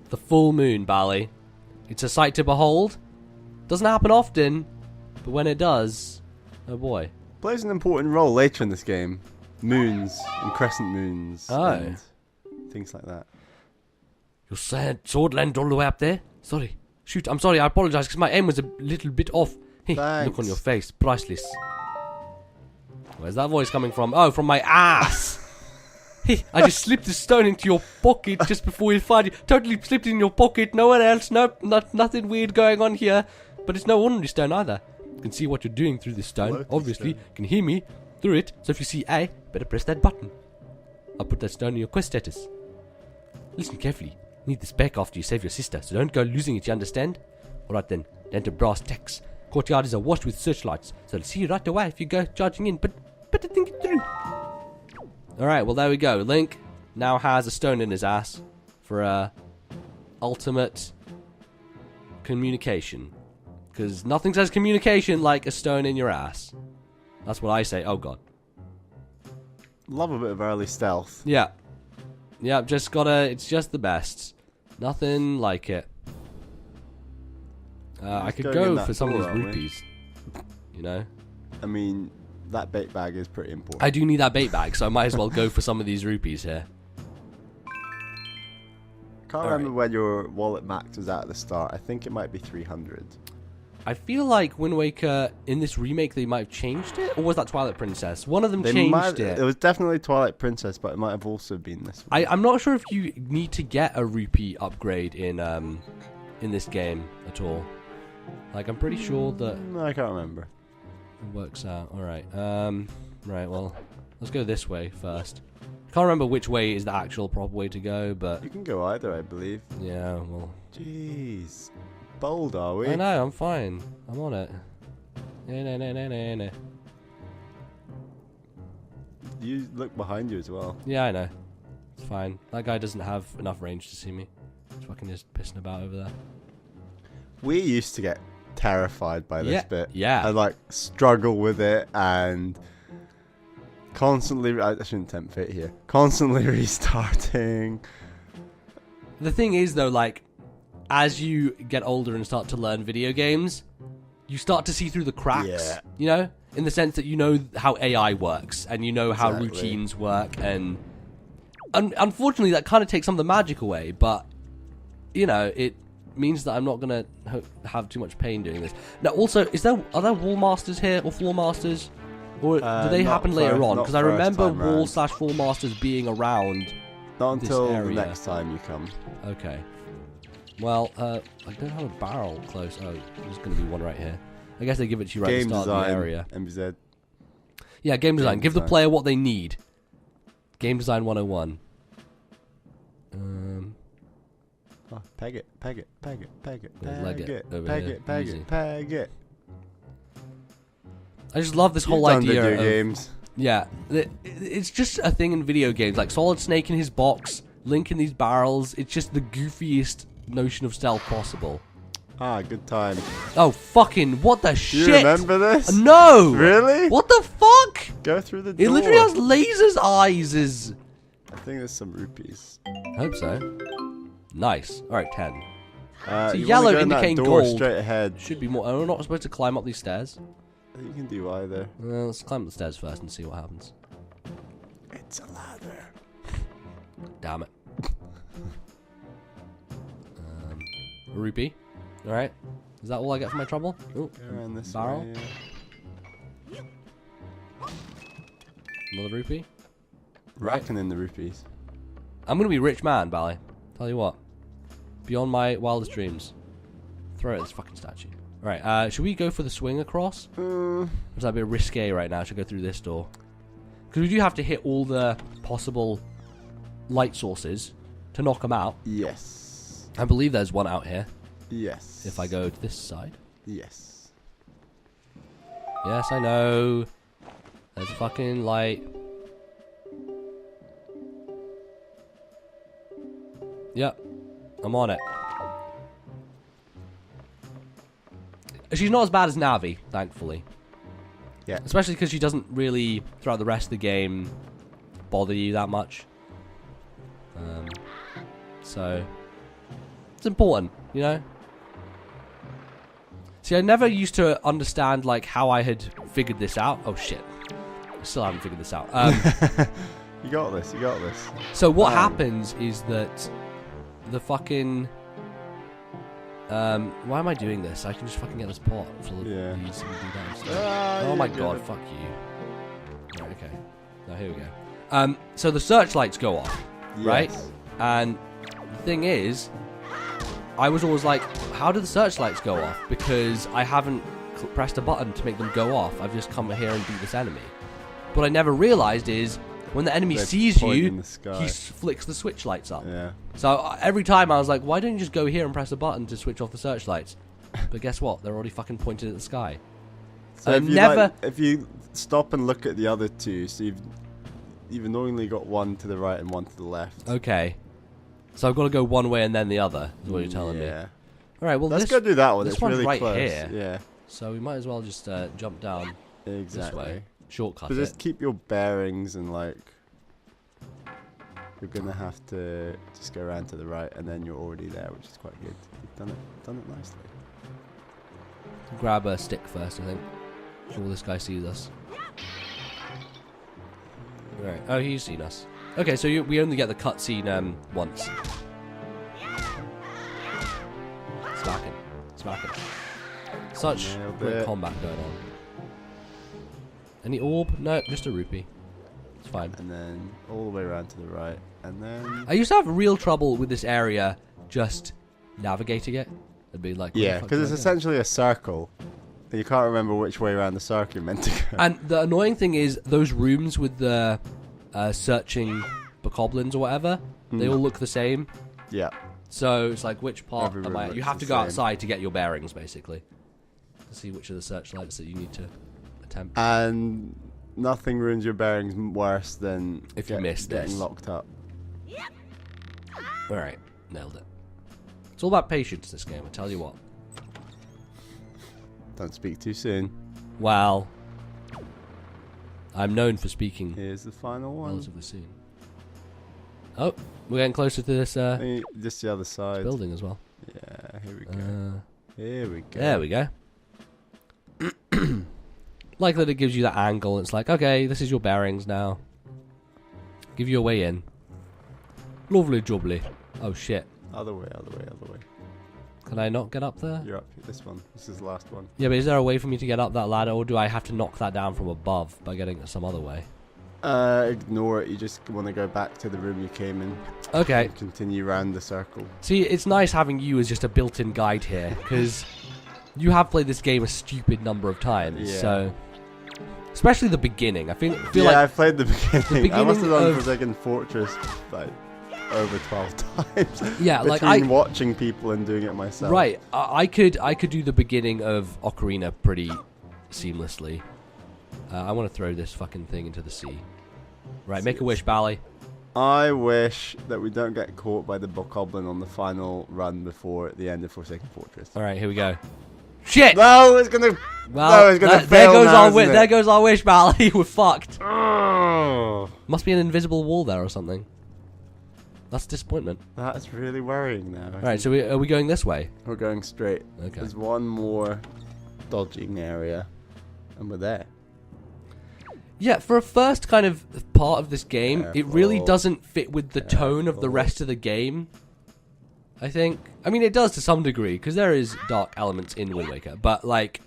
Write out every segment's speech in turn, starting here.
The full moon, Bali. It's a sight to behold. Doesn't happen often, but when it does, oh boy. Plays an important role later in this game. Moons and crescent moons. And things like that. Your sword landed all the way up there? Sorry. Shoot, I'm sorry, I apologize because my aim was a little bit off. Hey, look on your face. Priceless. Where's that voice coming from? Oh, from my ass. Hey, I just slipped the stone into your pocket just before you fired it. Totally slipped it in your pocket. No one else. Nope, nothing weird going on here. But it's no ordinary stone either. You can see what you're doing through this stone. Obviously, you can hear me through it. So if you see A, better press that button. I'll put that stone in your quest status. Listen carefully. You need this back after you save your sister, so don't go losing it, you understand? Alright then, down to brass tacks. Courtyard is awash with searchlights, so I'll see you right away if you go charging in, but better think it through. Alright, well there we go. Link now has a stone in his ass for ultimate communication. Because nothing says communication like a stone in your ass. That's what I say. Oh god. Love a bit of early stealth. Yeah. Yeah, just gotta, it's just the best. Nothing like it. I could go for some of these rupees. You know? I mean, that bait bag is pretty important. I do need that bait bag, so I might as well go for some of these rupees here. Can't remember when your wallet max was at the start. I think it might be 300. I feel like Wind Waker, in this remake, they might have changed it? Or was that Twilight Princess? One of them changed it. It was definitely Twilight Princess, but it might have also been this one. I'm not sure if you need to get a rupee upgrade in this game at all. Like, I'm pretty sure that... I can't remember. It works out. Alright. Right, well, let's go this way first. I can't remember which way is the actual proper way to go, but... You can go either, I believe. Yeah, well... Jeez. Bold, are we? I know, I'm fine. I'm on it. No. You look behind you as well. Yeah, I know. It's fine. That guy doesn't have enough range to see me. He's fucking just pissing about over there. We used to get terrified by this bit. Yeah. And like struggle with it and constantly... I shouldn't tempt fate here. Constantly restarting. The thing is, though, like... As you get older and start to learn video games, you start to see through the cracks, you know? In the sense that you know how AI works, and you know how routines work, and unfortunately that kind of takes some of the magic away, but, you know, it means that I'm not going to have too much pain doing this. Now, also, are there wall masters here, or floor masters? Or do they happen later on? Because I remember wall/floor masters being around. Not until the next time you come. Okay. Well, I don't have a barrel close. Oh, there's going to be one right here. I guess they give it to you right at the start of the area. MBZ. Yeah, game design. Give the player what they need. Game design 101. Oh, peg it. Leg it over here. Peg it. I just love this whole idea of... games. Yeah, it's just a thing in video games. Like Solid Snake in his box, Link in these barrels. It's just the goofiest notion of stealth possible. Ah, good time. Oh, fucking, what the shit? Do you remember this? No! Really? What the fuck? Go through the door. It literally has lasers eyes. I think there's some rupees. I hope so. Nice. Alright, 10. So yellow indicating gold. Straight ahead. Should be more. Are we not supposed to climb up these stairs? You can do either. Let's climb up the stairs first and see what happens. It's a ladder. Damn it. A rupee. Alright. Is that all I get for my trouble? Oh, around this barrel. way, yeah. Another rupee. Racking in the rupees. I'm gonna be a rich man, Bally. Tell you what. Beyond my wildest dreams. Throw it at this fucking statue. Alright, should we go for the swing across? Or is that a bit risque right now? Should I go through this door? Because we do have to hit all the possible light sources to knock them out. Yes. I believe there's one out here. Yes. If I go to this side. Yes. Yes, I know. There's a fucking light. Yep. I'm on it. She's not as bad as Navi, thankfully. Yeah. Especially because she doesn't really, throughout the rest of the game, bother you that much. So, It's important, you know? See, I never used to understand, like, how I had figured this out. Oh, shit. I still haven't figured this out. You got this, you got this. So what happens is that the fucking... why am I doing this? I can just fucking get this pot. Yeah. Oh my god, fuck you. Right, okay. Now here we go. So the searchlights go off, right? And the thing is, I was always like, how do the searchlights go off? Because I haven't pressed a button to make them go off. I've just come here and beat this enemy. What I never realized is, when the enemy sees you, he flicks the switch lights up. Yeah. So every time I was like, why don't you just go here and press a button to switch off the searchlights? But guess what? They're already fucking pointed at the sky. So if you stop and look at the other two, so you've annoyingly got one to the right and one to the left. Okay. So I've got to go one way and then the other, is what you're telling me. Yeah. All right, well, let's go do that one. This one's really right close. Here. Yeah. So we might as well just jump down this way. Shortcut but just keep your bearings and, like, you're going to have to just go around to the right and then you're already there, which is quite good. You've done it nicely. Grab a stick first, I think. Before this guy sees us. Right. Oh, he's seen us. Okay, so we only get the cutscene once. Smacking. Smacking. Such great combat going on. Any orb? No, just a rupee. It's fine. And then all the way around to the right. And then... I used to have real trouble with this area just navigating it. It'd be like... Yeah, because it's essentially a circle. You can't remember which way around the circle you're meant to go. And the annoying thing is, those rooms with the searching bokoblins or whatever, they all look the same. Yeah. So it's like, which part am I at? You have to go outside to get your bearings, basically. To see which of the searchlights that you need to attempt. And nothing ruins your bearings worse than if you miss getting locked up. Alright, nailed it. It's all about patience, this game, I tell you what. Don't speak too soon. Well, I'm known for speaking. Here's the final one. Relatively soon. Oh, we're getting closer to this. Just the other side. Building as well. Yeah, here we go. Here we go. There we go. Like that, it gives you that angle. It's like, okay, this is your bearings now. Give you a way in. Lovely jubbly. Oh shit. Other way, other way, other way. Can I not get up there? You're up. This one. This is the last one. Yeah, but is there a way for me to get up that ladder, or do I have to knock that down from above by getting it some other way? Ignore it. You just want to go back to the room you came in. Okay. Continue around the circle. See, it's nice having you as just a built-in guide here, because you have played this game a stupid number of times. Yeah. So, especially the beginning. I feel like I've played the beginning. I must have done Forsaken Fortress like over 12 times. Yeah, between watching people and doing it myself. Right. I could do the beginning of Ocarina pretty seamlessly. I want to throw this fucking thing into the sea. Right, make a wish, Bally. I wish that we don't get caught by the bokoblin on the final run before the end of Forsaken Fortress. All right, here we go. Shit! No, it's gonna. Well, no, it's gonna fail there goes our wish, Bally. We're fucked. Oh. Must be an invisible wall there or something. That's disappointment. That's really worrying now. All right, so are we going this way? We're going straight. Okay. There's one more dodging area, and we're there. Yeah, for a first kind of part of this game, it really doesn't fit with the tone of the rest of the game. I think. I mean, it does to some degree, because there is dark elements in Wind Waker, but like,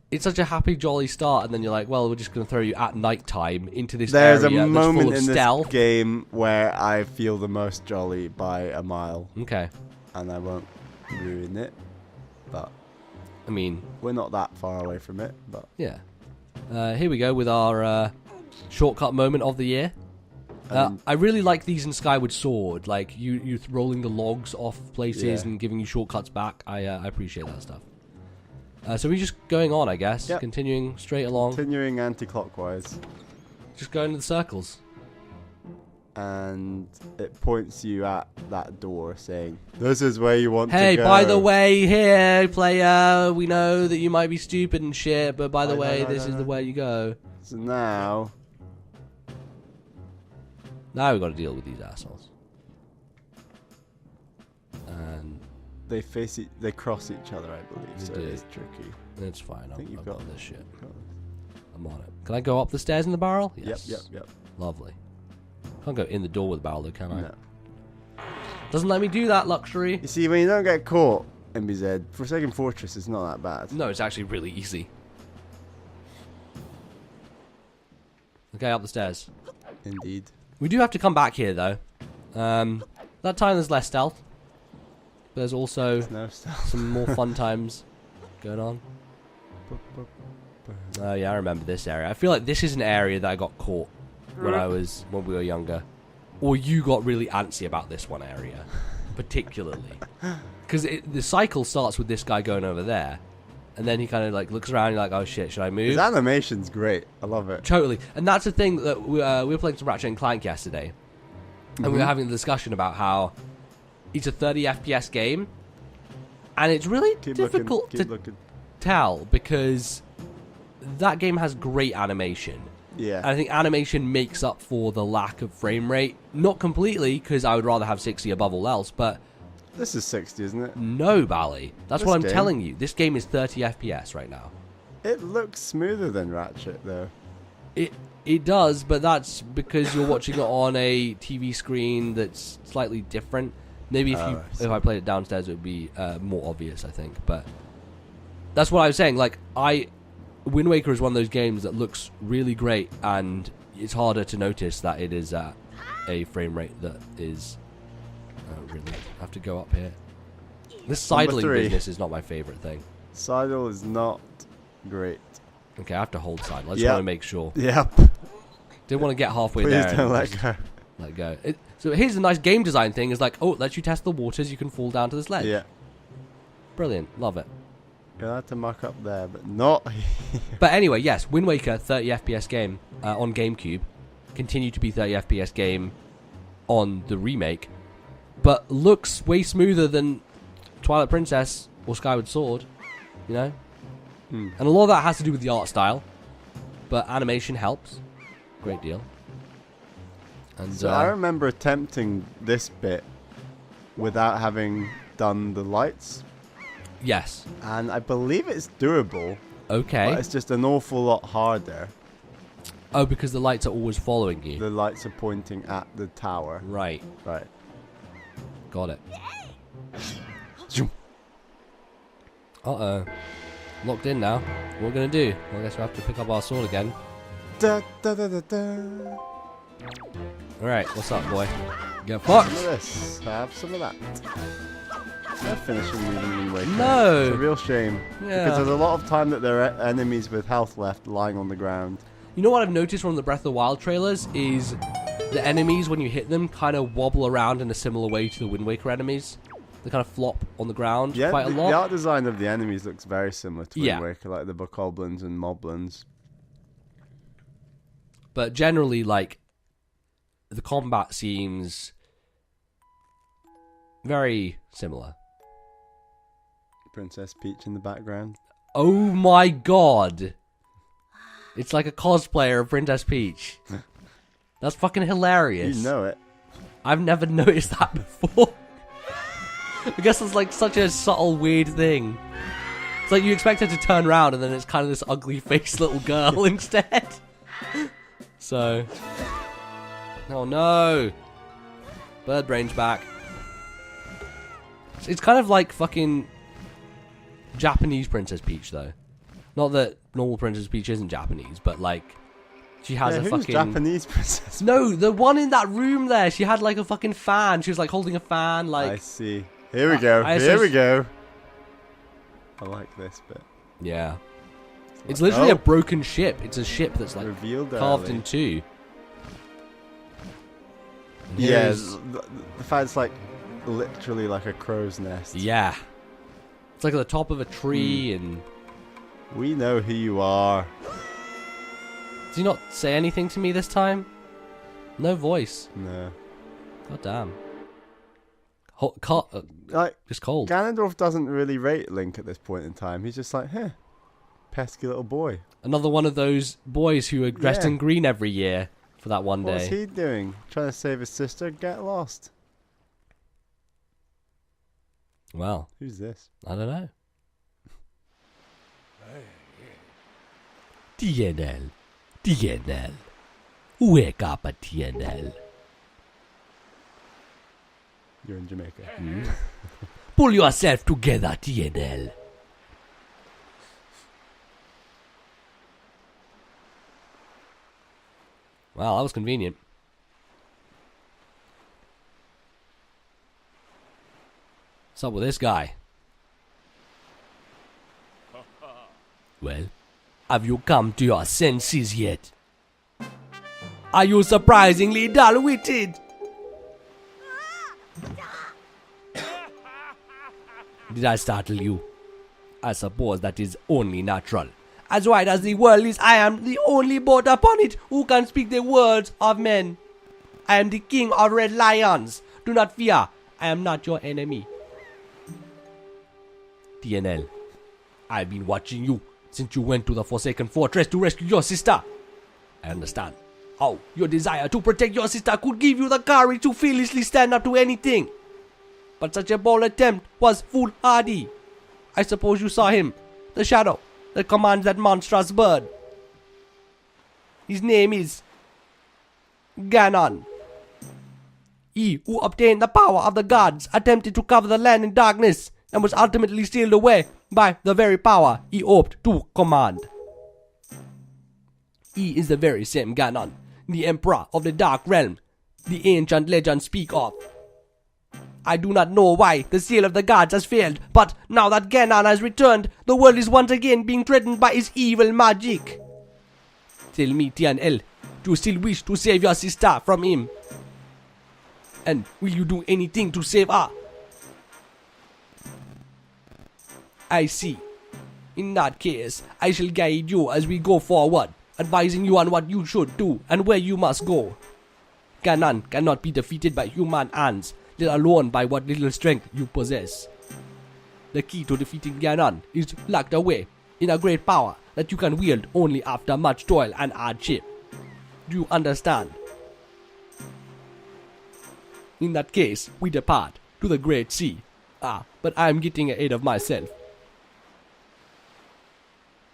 it's such a happy, jolly start, and then you're like, well, we're just going to throw you at night time into this area that's full of stealth. There's a moment in this game where I feel the most jolly by a mile. Okay. And I won't ruin it, but I mean, we're not that far away from it, but yeah. Here we go with our shortcut moment of the year. I really like these in Skyward Sword, like you rolling the logs off places and giving you shortcuts back. I appreciate that stuff. So we're just going on, I guess. Yep. Continuing straight along. Continuing anti-clockwise. Just going in the circles. And it points you at that door saying, this is where you want to go. Hey, by the way, here, player, we know that you might be stupid and shit, but by the way, this is the way you go. So now we've got to deal with these assholes. they cross each other, I believe. They So do. it is tricky. It's fine. I think I've you've got got this shit. Got I'm on it. Can I go up the stairs in the barrel? Yes. Yep. Lovely. Can't go in the door with the barrel though, can I? No. Doesn't let me do that luxury. You see, when you don't get caught, MBZ, Forsaken Fortress is not that bad. No, it's actually really easy. Okay, up the stairs. Indeed. We do have to come back here though. That time there's less stealth. But there's also No stuff. some more fun times going on. Oh yeah, I remember this area. I feel like this is an area that I got caught when we were younger. Or you got really antsy about this one area. Particularly. Because the cycle starts with this guy going over there. And then he kind of like looks around and you're like, oh shit, should I move? His animation's great. I love it. Totally. And that's the thing that we were playing some Ratchet and Clank yesterday. And we were having a discussion about how it's a 30 FPS game. And it's really difficult to tell because that game has great animation. Yeah. And I think animation makes up for the lack of frame rate. Not completely, because I would rather have 60 above all else, but... This is 60, isn't it? No, Bally. That's This what I'm game- telling you. This game is 30 FPS right now. It looks smoother than Ratchet, though. It does, but that's because you're watching it on a TV screen that's slightly different. Maybe if I played it downstairs, it would be more obvious, I think. But that's what I was saying. Like, Wind Waker is one of those games that looks really great, and it's harder to notice that it is at a frame rate that is... really, I have to go up here. This sidling business is not my favorite thing. Sidle is not great. Okay, I have to hold sidle. I just want to make sure. Yep. Didn't want to get halfway Please there. don't let go. Let go. So here's a nice game design thing. Is like, oh, it lets you test the waters. You can fall down to this ledge. Yeah. Brilliant. Love it. You'll have to muck up there, but not here. But anyway, yes, Wind Waker, 30 FPS game on GameCube. Continue to be 30 FPS game on the remake. But looks way smoother than Twilight Princess or Skyward Sword, you know? And a lot of that has to do with the art style. But animation helps. Great deal. And So I remember attempting this bit without having done the lights. Yes. And I believe it's doable. Okay. But it's just an awful lot harder. Oh, because the lights are always following you. The lights are pointing at the tower. Right. Right. Got it. Uh-oh. Locked in now. What are we going to do? Well, I guess we'll have to pick up our sword again. Da, da, da, da, da. Alright, what's up, boy? Get fucked! Some of this. Have some of that. They're finishing Wind Waker. No! It's a real shame. Yeah. Because there's a lot of time that there are enemies with health left lying on the ground. You know what I've noticed from the Breath of the Wild trailers is the enemies, when you hit them, kind of wobble around in a similar way to the Wind Waker enemies. They kind of flop on the ground quite a lot. The art design of the enemies looks very similar to Wind Yeah. Waker, like the bokoblins and moblins. But generally, like, the combat seems very similar. Princess Peach in the background. Oh my god! It's like a cosplayer of Princess Peach. That's fucking hilarious. You know it. I've never noticed that before. I guess it's like such a subtle, weird thing. It's like you expect her to turn around and then it's kind of this ugly faced little girl instead. So. Oh no! Bird brain's back. It's kind of like fucking Japanese Princess Peach, though. Not that normal Princess Peach isn't Japanese, but like she has a who's fucking Japanese princess? No, the one in that room there. She had like a fucking fan. She was like holding a fan, like. I see. Here we go. Here we go. I like this bit. Yeah. It's literally a broken ship. It's a ship that's like Revealed carved early. in two. Yeah, the fact it's like literally like a crow's nest. Yeah. It's like at the top of a tree and. We know who you are. Did you not say anything to me this time? No voice. No. God damn. Like, Just cold. Ganondorf doesn't really rate Link at this point in time. He's just like, pesky little boy. Another one of those boys who are dressed in green every year for that one day. What's he doing? Trying to save his sister? Get lost. Well, who's this? I don't know. TNL. TNL. Wake up at TNL. You're in Jamaica. Pull yourself together, TNL. Well, that was convenient. What's up with this guy? Well, have you come to your senses yet? Are you surprisingly dull-witted? Did I startle you? I suppose that is only natural. As wide as the world is, I am the only boat upon it who can speak the words of men. I am the king of red lions. Do not fear. I am not your enemy. TNL, I've been watching you since you went to the Forsaken Fortress to rescue your sister. I understand how your desire to protect your sister could give you the courage to fearlessly stand up to anything. But such a bold attempt was foolhardy. I suppose you saw him, the shadow that commands that monstrous bird. His name is Ganon. He who obtained the power of the gods attempted to cover the land in darkness and was ultimately sealed away by the very power he hoped to command. He is the very same Ganon, the Emperor of the Dark Realm the ancient legends speak of. I do not know why the seal of the gods has failed, but now that Ganon has returned, the world is once again being threatened by his evil magic. Tell me, TNL, do you still wish to save your sister from him? And will you do anything to save her? I see. In that case, I shall guide you as we go forward, advising you on what you should do and where you must go. Ganon cannot be defeated by human hands, let alone by what little strength you possess. The key to defeating Ganon is locked away in a great power that you can wield only after much toil and hardship. Do you understand? In that case, we depart to the Great Sea. But I am getting ahead of myself.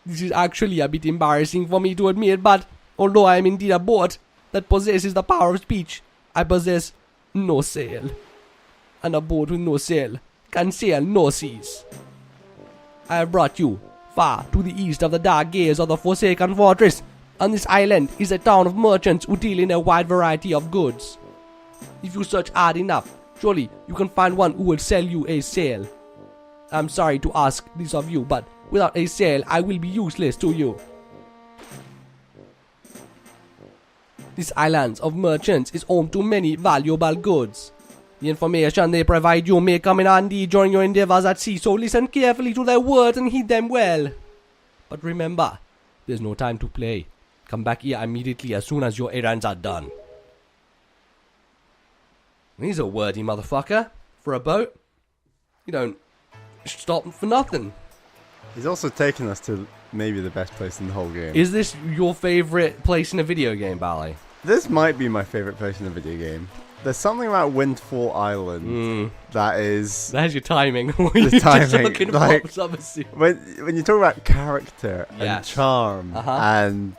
This is actually a bit embarrassing for me to admit, but although I am indeed a boat that possesses the power of speech, I possess no sail. And a boat with no sail can sail no seas. I have brought you far to the east of the dark gates of the Forsaken Fortress. On this island is a town of merchants who deal in a wide variety of goods. If you search hard enough, surely you can find one who will sell you a sail. I'm sorry to ask this of you, but without a sail, I will be useless to you. This island of merchants is home to many valuable goods. The information they provide you may come in handy during your endeavors at sea, so listen carefully to their words and heed them well. But remember, there's no time to play. Come back here immediately as soon as your errands are done. He's a wordy motherfucker. For a boat, you don't stop for nothing. He's also taken us to maybe the best place in the whole game. Is this your favorite place in a video game, Bally? This might be my favorite place in a video game. There's something about Windfall Island that is... There's your timing. The timing. Like, when you talk about character and charm and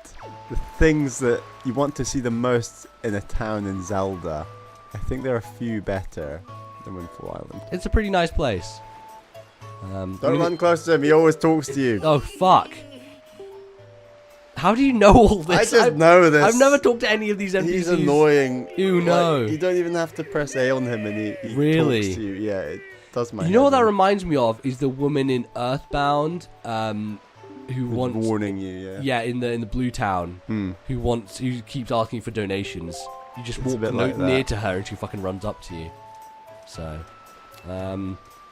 the things that you want to see the most in a town in Zelda, I think there are a few better than Windfall Island. It's a pretty nice place. Don't run close to him, he always talks to you. Oh, fuck. How do you know all this? I just know this. I've never talked to any of these NPCs. He's annoying. You know. Like, you don't even have to press A on him and he really talks to you. Yeah, it does my head. You know what that reminds me of is the woman in Earthbound who wants... warning you, yeah. Yeah, in the blue town. Who keeps asking for donations. You just walk near to her and she fucking runs up to you. So,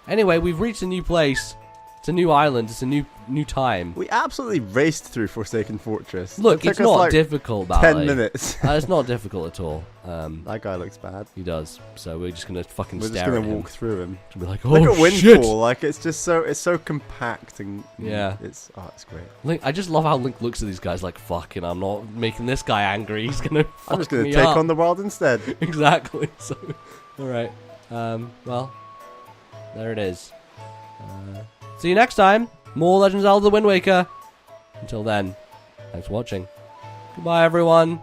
anyway, we've reached a new place. It's a new island. It's a new time. We absolutely raced through Forsaken Fortress. Look, it's not like difficult, Bally. 10 minutes. It's not difficult at all. That guy looks bad. He does. So we're just gonna fucking stare at him. We're just gonna walk through him. To be like, oh look at shit! Windfall. Like it's just so compact and it's great. Link, I just love how Link looks at these guys like, fucking, I'm not making this guy angry. He's gonna. I'm just gonna take on the world instead. Exactly. So, all right. Well. there it is. See you next time. More Legend of Zelda Wind Waker. Until then, thanks for watching. Goodbye, everyone.